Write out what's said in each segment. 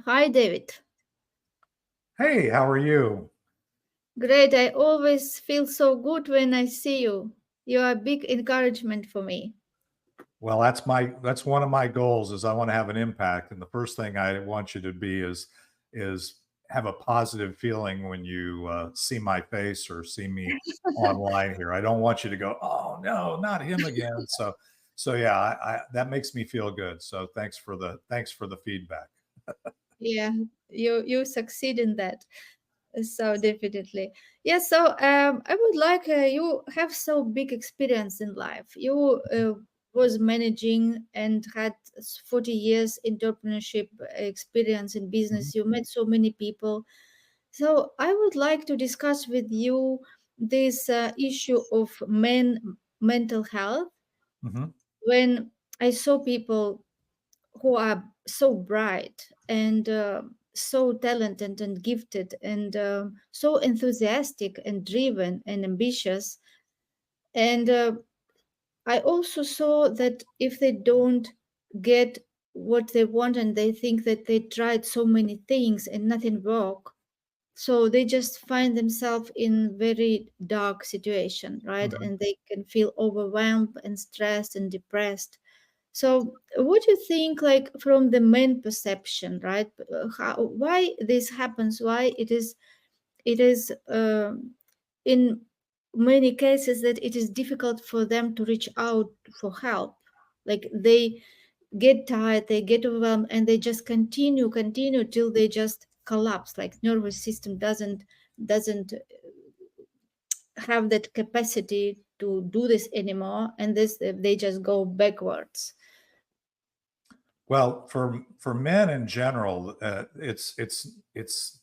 Hi, David. Hey, how are you? Great. I always feel so good when I see you. You are a big encouragement for me. Well, that's one of my goals is I want to have an impact. And the first thing I want you to be is have a positive feeling when you see my face or see me online here. I don't want you to go, oh no, not him again. So yeah, that makes me feel good. So thanks for the feedback. Yeah, you succeed in that. So definitely. Yeah, so I would like you have so big experience in life. You was managing and had 40 years entrepreneurship experience in Mhm, business. You met so many people. So I would like to discuss with you this issue of mental health. mhm. When I saw people who are so bright and so talented and gifted and so enthusiastic and driven and ambitious, and I also saw that if they don't get what they want and they think that they tried so many things and nothing work, so they just find themselves in very dark situation, right? Mhm. And they can feel overwhelmed and stressed and depressed. So what do you think, like from the main perception, right? Why this happens, why it is in many cases that it is difficult for them to reach out for help, like they get tired, they get overwhelmed, and they just continue till they just collapse, like nervous system doesn't have that capacity to do this anymore, and this they just go backwards. Well, for men in general, it's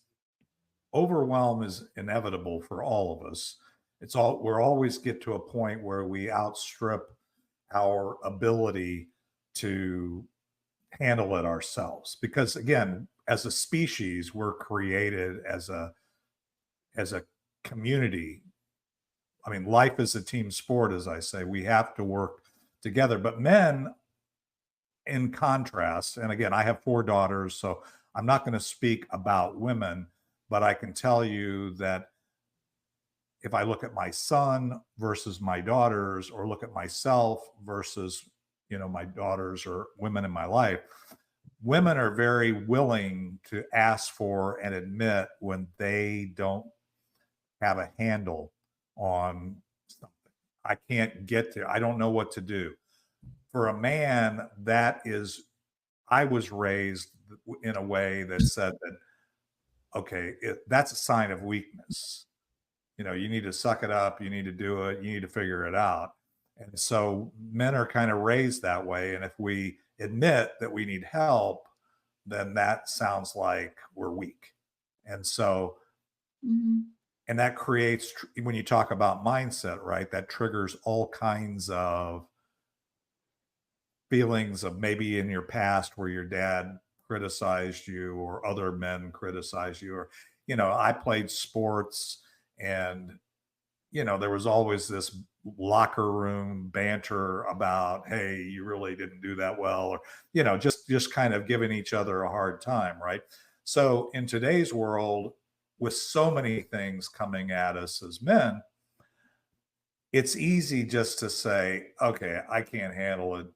overwhelm is inevitable for all of us. We're always get to a point where we outstrip our ability to handle it ourselves. Because again, as a species, we're created as a community. I mean, life is a team sport, as I say. We have to work together. But men, in contrast, and again, I have four daughters, so I'm not going to speak about women, but I can tell you that if I look at my son versus my daughters, or look at myself versus my daughters or women in my life, women are very willing to ask for and admit when they don't have a handle on something. I can't get there. I don't know what to do. For a man, that is, I was raised in a way that said that, okay, that's a sign of weakness. You need to suck it up, you need to do it, you need to figure it out. And so men are kind of raised that way, and if we admit that we need help, then that sounds like we're weak. And so, Mhm. and that creates, when you talk about mindset, right, that triggers all kinds of feelings of maybe in your past where your dad criticized you or other men criticized you, or I played sports, and there was always this locker room banter about, hey, you really didn't do that well, or just kind of giving each other a hard time, right? So in today's world, with so many things coming at us as men, it's easy just to say, okay, I can't handle it,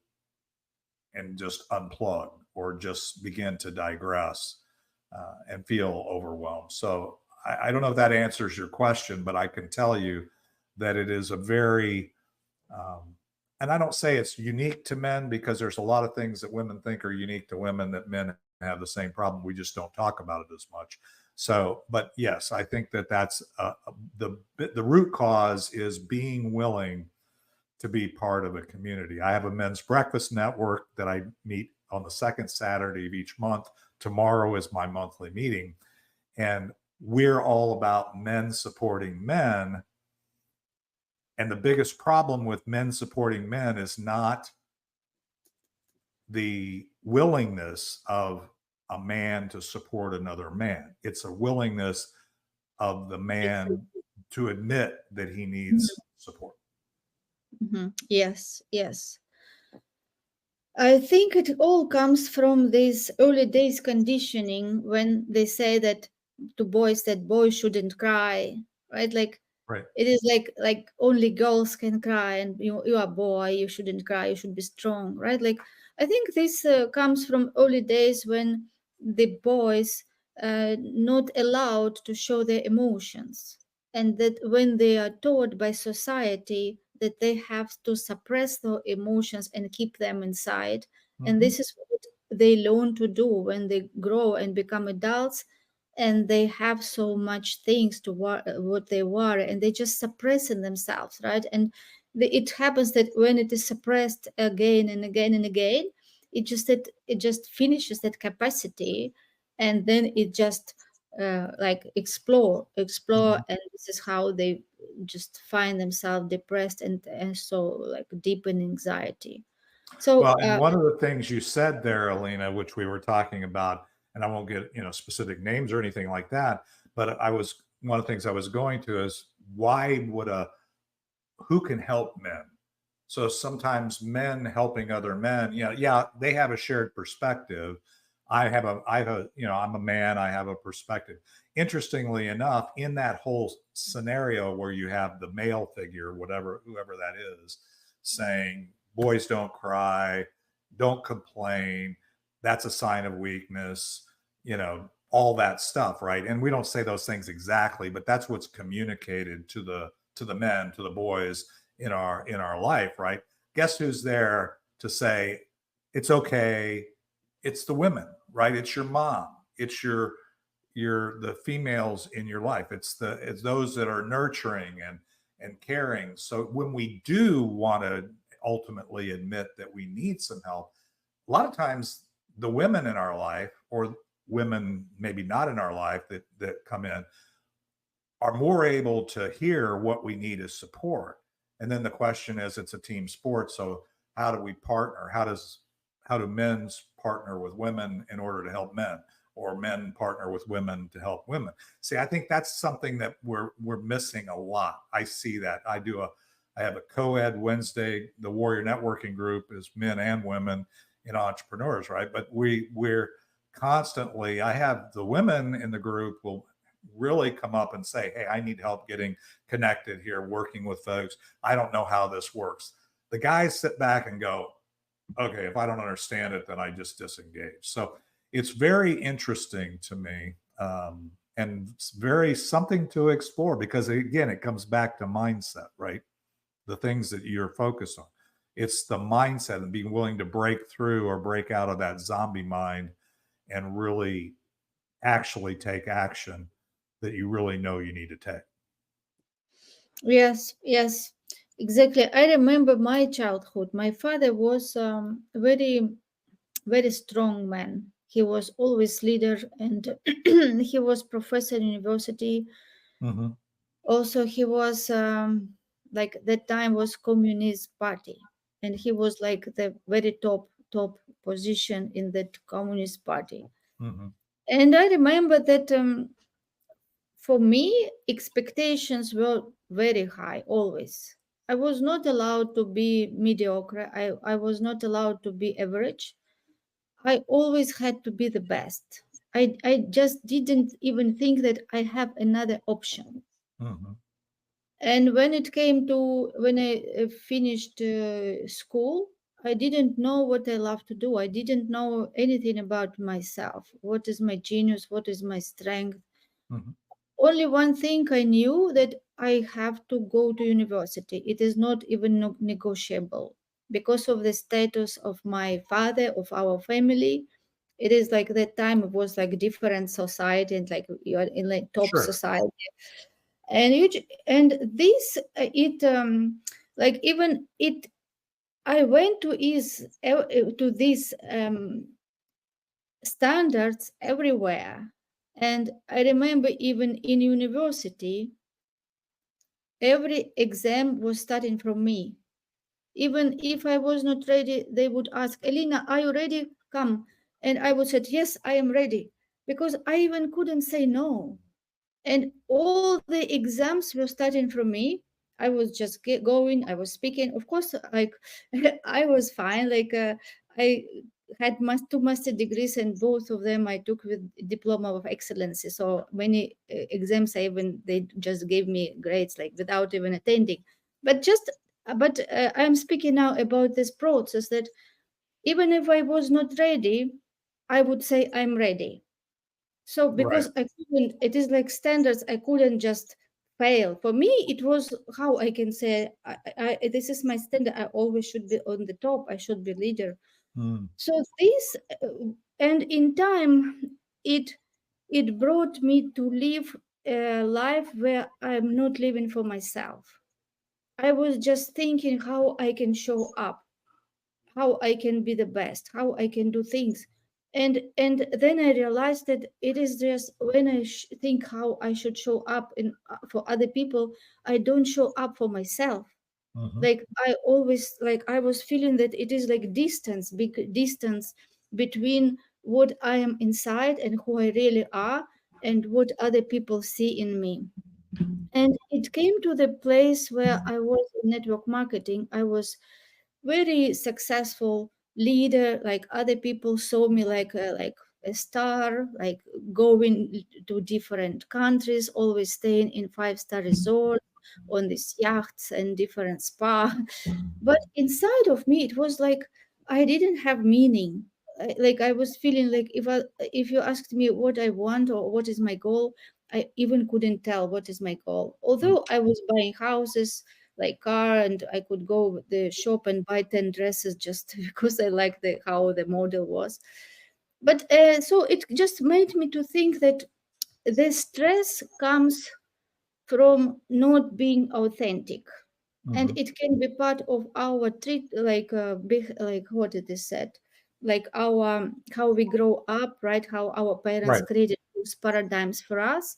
and just unplug or just begin to digress, and feel overwhelmed. So I don't know if that answers your question, but I can tell you that it is a very, and I don't say it's unique to men, because there's a lot of things that women think are unique to women that men have the same problem. We just don't talk about it as much. So, but yes, I think that that's the root cause is being willing to be part of a community. I have a men's breakfast network that I meet on the second Saturday of each month. Tomorrow is my monthly meeting. And we're all about men supporting men. And the biggest problem with men supporting men is not the willingness of a man to support another man, it's a willingness of the man to admit that he needs support. Mhm. Yes, yes. I think it all comes from this early days conditioning when they say that to boys that boys shouldn't cry, right? Like Right. it is like only girls can cry, and you are a boy, you shouldn't cry, you should be strong, right? Like I think this comes from early days when the boys not allowed to show their emotions, and that when they are taught by society that they have to suppress their emotions and keep them inside, and Hmm. this is what they learn to do when they grow and become adults, and they have so much things to what they worry, and they just suppress in themselves, right? And it happens that when it is suppressed again and again and again, it just finishes that capacity, and then it just like explore, Hmm. and this is how they just find themselves depressed and so like deep in anxiety. So Well, and one of the things you said there, Alina, which we were talking about, and I won't get specific names or anything like that, but I was one of the things I was going to is why would a who can help men? So sometimes men helping other men, yeah, they have a shared perspective. I'm a man, I have a perspective. Interestingly enough, in that whole scenario where you have the male figure, whatever, whoever that is, saying, boys don't cry, don't complain, that's a sign of weakness, all that stuff, right? And we don't say those things exactly, but that's what's communicated to the men, to the boys in our life, right? Guess who's there to say it's okay? It's the women, right? It's your mom. It's the females in your life. It's those that are nurturing and caring. So when we do want to ultimately admit that we need some help, a lot of times the women in our life, or women maybe not in our life that come in, are more able to hear what we need as support. And then the question is, it's a team sport. So how do we partner? How do men's partner with women in order to help men, or men partner with women to help women? See, I think that's something that we're missing a lot. I see that. I have a co-ed Wednesday. The Warrior Networking Group is men and women in entrepreneurs, right? But we're constantly, I have the women in the group will really come up and say, hey, I need help getting connected here, working with folks. I don't know how this works. The guys sit back and go, okay, if I don't understand it, then I just disengage. So it's very interesting to me, and it's very something to explore, because again, it comes back to mindset, right? The things that you're focused on. It's the mindset and being willing to break through or break out of that zombie mind and really actually take action that you really know you need to take. yes, yes, exactly. I remember my childhood. My father was very, very strong man. He was always leader, and he was professor in university. Mm-hmm. Also, he was like that time was Communist Party, and he was like the very top position in that Communist Party. Mm-hmm. And I remember that for me, expectations were very high always. I was not allowed to be mediocre. I was not allowed to be average. I always had to be the best. I just didn't even think that I have another option. Mm-hmm. And when it came to when I finished school, I didn't know what I love to do. I didn't know anything about myself. What is my genius? What is my strength? Mm-hmm. Only one thing I knew, that I have to go to university. It is not even negotiable because of the status of my father, of our family. It is like that time it was like different society, and like you are in like top Sure. society, and and this it like even it I went to these standards everywhere. And I remember even in university, every exam was starting from me. Even if I was not ready, they would ask, Elena, are you ready? Come. And I would say, yes, I am ready. Because I even couldn't say no. And all the exams were starting from me. I was just going, I was speaking, of course, like I was fine, like I had two master degrees, and both of them I took with diploma of excellence. So many exams, I even they just gave me grades like without even attending. But just but I'm speaking now about this process that even if I was not ready, I would say I'm ready. So Right. because I couldn't, it is like standards. I couldn't just fail. For me, it was how I can say, this is my standard. I always should be on the top. I should be leader. Mm, So this, and in time, it it brought me to live a life where I'm not living for myself. I was just thinking how I can show up, how I can be the best, how I can do things. And then I realized that it is just when I think how I should show up in for other people, I don't show up for myself. mhm. Like I always like I was feeling that it is like distance, big distance between what I am inside and who I really are and what other people see in me. And it came to the place where I was in network marketing. I was very successful leader. Like other people saw me like a star, like going to different countries, always staying in five-star resorts on these yachts and different spa. But inside of me, it was like I didn't have meaning. Like I was feeling like if you asked me what I want or what is my goal, I even couldn't tell what is my goal. Mm. Although I was buying houses, like car, and I could go the shop and buy 10 dresses just because I liked the how the model was. But so it just made me to think that the stress comes from not being authentic, and Mhm. it can be part of our treat like big like what it is said, like our how we grow up, right, how our parents Right. created those paradigms for us.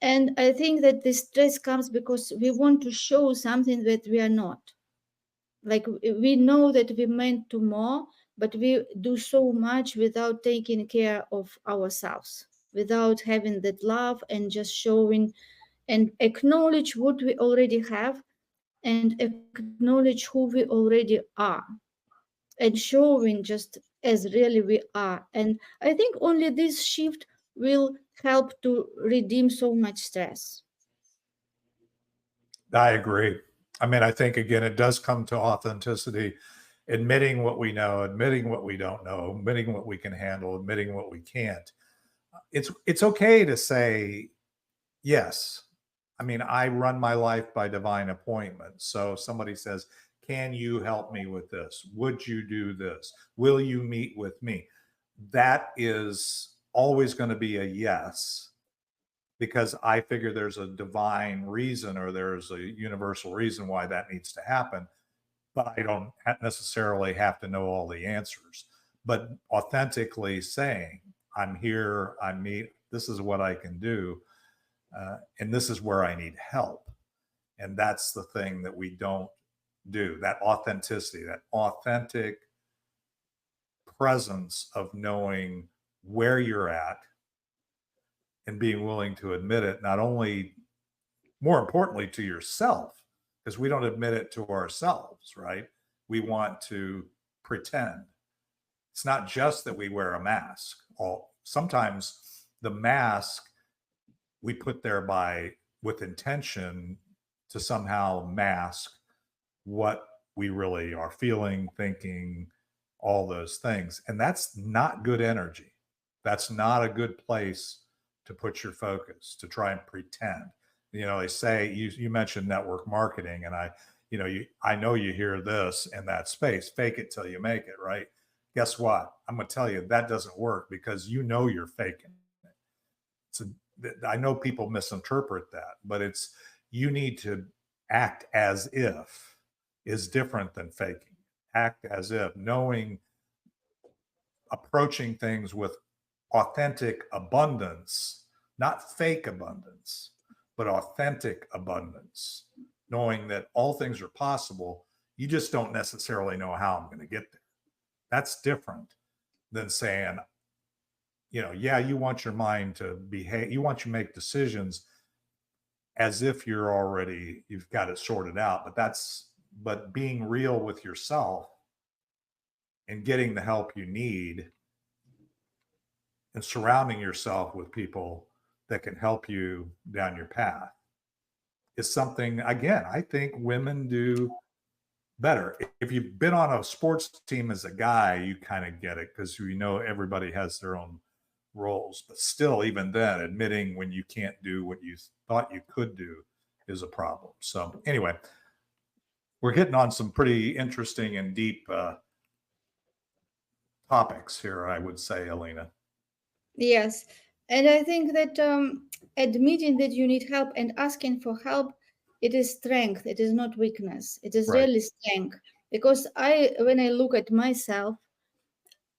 And I think that this stress comes because we want to show something that we are not. Like we know that we meant to more, but we do so much without taking care of ourselves, without having that love and just showing and acknowledge what we already have and acknowledge who we already are and showing just as really we are. And I think only this shift will help to redeem so much stress. I agree. I mean, I think again, it does come to authenticity, admitting what we know, admitting what we don't know, admitting what we can handle, admitting what we can't. It's okay to say yes. I mean, I run my life by divine appointment. So somebody says, "Can you help me with this? Would you do this? Will you meet with me?" That is always going to be a yes, because I figure there's a divine reason or there's a universal reason why that needs to happen. But I don't necessarily have to know all the answers. But authentically saying, I'm here, I'm me, this is what I can do, and this is where I need help. And that's the thing that we don't do, that authenticity, that authentic presence of knowing where you're at and being willing to admit it, not only more importantly to yourself, because we don't admit it to ourselves, right? We want to pretend. It's not just that we wear a mask. Sometimes the mask we put there by with intention to somehow mask what we really are feeling, thinking, all those things. And that's not good energy. That's not a good place to put your focus, to try and pretend. You know, they say you mentioned network marketing, and I know you hear this in that space, fake it till you make it, right? Guess what? I'm gonna tell you that doesn't work because you know you're faking it. So I know people misinterpret that, but it's you need to act as if is different than faking. Act as if, knowing, approaching things with authentic abundance, not fake abundance, but authentic abundance, knowing that all things are possible. You just don't necessarily know how I'm going to get there. That's different than saying, yeah, you want your mind to behave, you want you to make decisions as if you've got it sorted out. But being real with yourself and getting the help you need and surrounding yourself with people that can help you down your path is something, again, I think women do better. If you've been on a sports team as a guy, you kind of get it because you know everybody has their own roles. But still, even then, admitting when you can't do what you thought you could do is a problem. So, anyway, we're hitting on some pretty interesting and deep topics here, I would say, Elena. Yes, and I think that admitting that you need help and asking for help, it is strength. It is not weakness. It is Right. really strength. Because when I look at myself,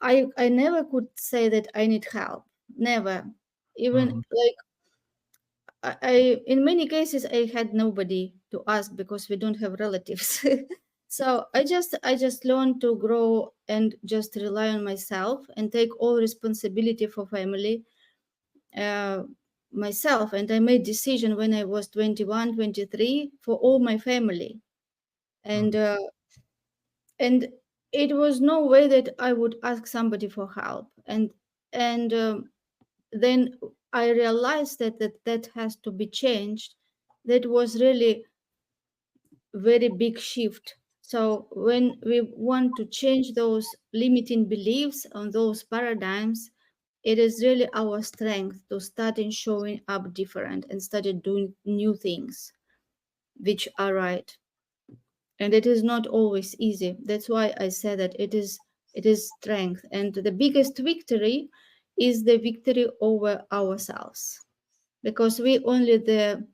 I never could say that I need help. Never. Even Mm-hmm. like in many cases, I had nobody to ask because we don't have relatives. So I just learned to grow and just rely on myself and take all responsibility for family uh, myself. And I made decision when I was 21, 23 for all my family. And Mm-hmm. and it was no way that I would ask somebody for help. And then I realized that has to be changed. That was really very big shift. So when we want to change those limiting beliefs on those paradigms, it is really our strength to start in showing up different and started doing new things which are right. And it is not always easy. That's why I said that it is strength. And the biggest victory is the victory over ourselves. Because we only the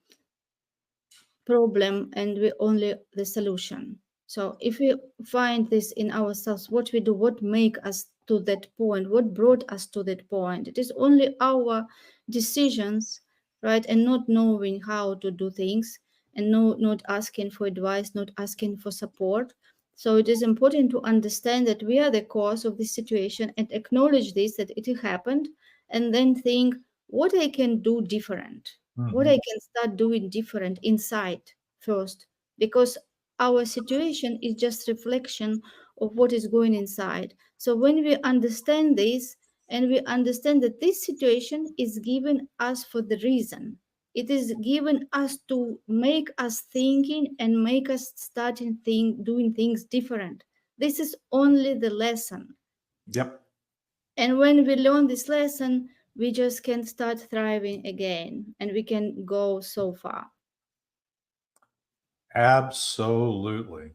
problem and we only the solution. So if we find this in ourselves, what we do, what make us to that point, what brought us to that point, it is only our decisions, right? And not knowing how to do things, and no, not asking for advice, not asking for support. So it is important to understand that we are the cause of this situation and acknowledge this, that it happened, and then think what I can do different, what Mm-hmm. I can start doing different inside first, because our situation is just reflection of what is going inside. So when we understand this, and we understand that this situation is given us for the reason, it is given us to make us thinking and make us starting doing things different. This is only the lesson. Yep. And when we learn this lesson, we just can start thriving again and we can go so far. Absolutely.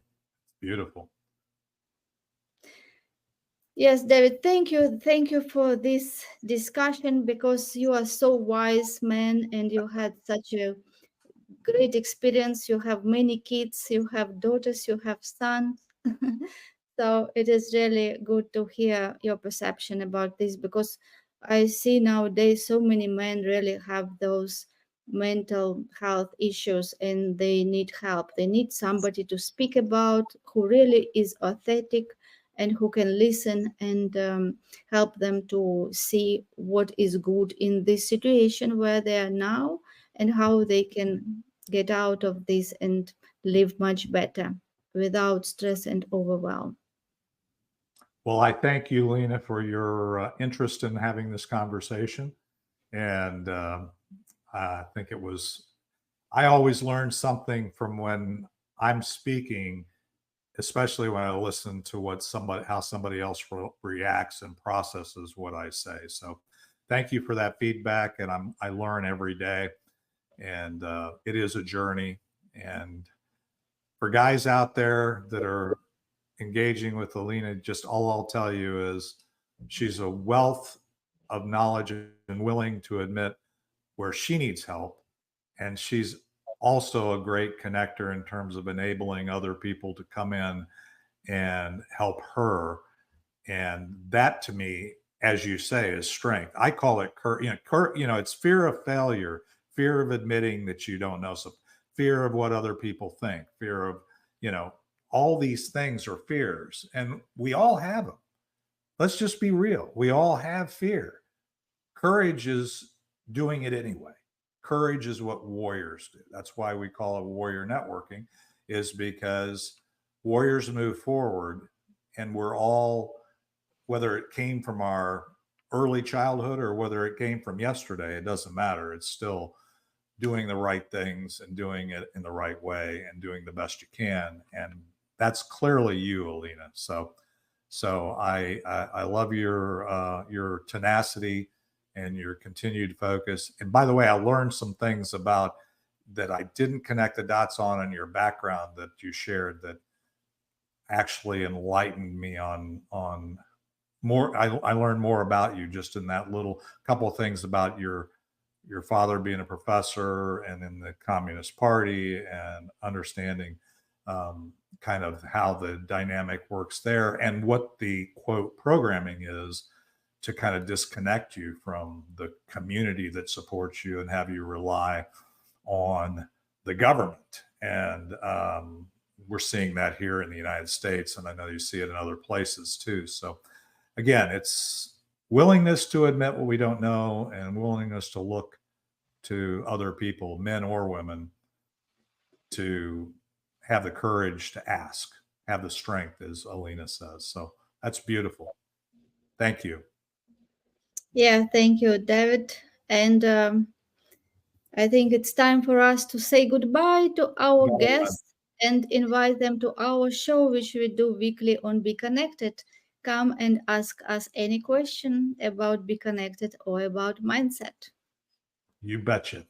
Beautiful. Yes, David, thank you. Thank you for this discussion because you are so wise man and you had such a great experience. You have many kids, you have daughters, you have sons. So it is really good to hear your perception about this because I see nowadays so many men really have those mental health issues and they need help. They need somebody to speak about who really is authentic and who can listen and help them to see what is good in this situation where they are now and how they can get out of this and live much better without stress and overwhelm. Well, I thank you, Lena, for your interest in having this conversation. And I think it was, I always learn something from when I'm speaking, especially when I listen to how somebody else reacts and processes what I say. So thank you for that feedback. And I learn every day. And it is a journey. And for guys out there that are engaging with Alina, just all I'll tell you is she's a wealth of knowledge and willing to admit where she needs help. And she's also a great connector in terms of enabling other people to come in and help her. And that to me, as you say, is strength. I call it, it's fear of failure, fear of admitting that you don't know something, fear of what other people think, fear of, you know, all these things are fears, and we all have them. Let's just be real. We all have fear. Courage is doing it anyway. Courage is what warriors do. That's why we call it warrior networking, is because warriors move forward, and we're all whether it came from our early childhood or whether it came from yesterday, it doesn't matter. It's still doing the right things and doing it in the right way and doing the best you can. And that's clearly you, Alina. So I love your tenacity and your continued focus. And by the way, I learned some things about that I didn't connect the dots on in your background that you shared that actually enlightened me on more. I learned more about you just in that little couple of things about your father being a professor and in the Communist Party and understanding kind of how the dynamic works there and what the quote programming is to kind of disconnect you from the community that supports you and have you rely on the government. And we're seeing that here in the United States, and I know you see it in other places too. So again, it's willingness to admit what we don't know and willingness to look to other people, men or women, to have the courage to ask, have the strength, as Alina says. So that's beautiful. Thank you. Yeah, thank you, David. And I think it's time for us to say goodbye to our guests and invite them to our show, which we do weekly on Be Connected. Come and ask us any question about Be Connected or about mindset. You betcha.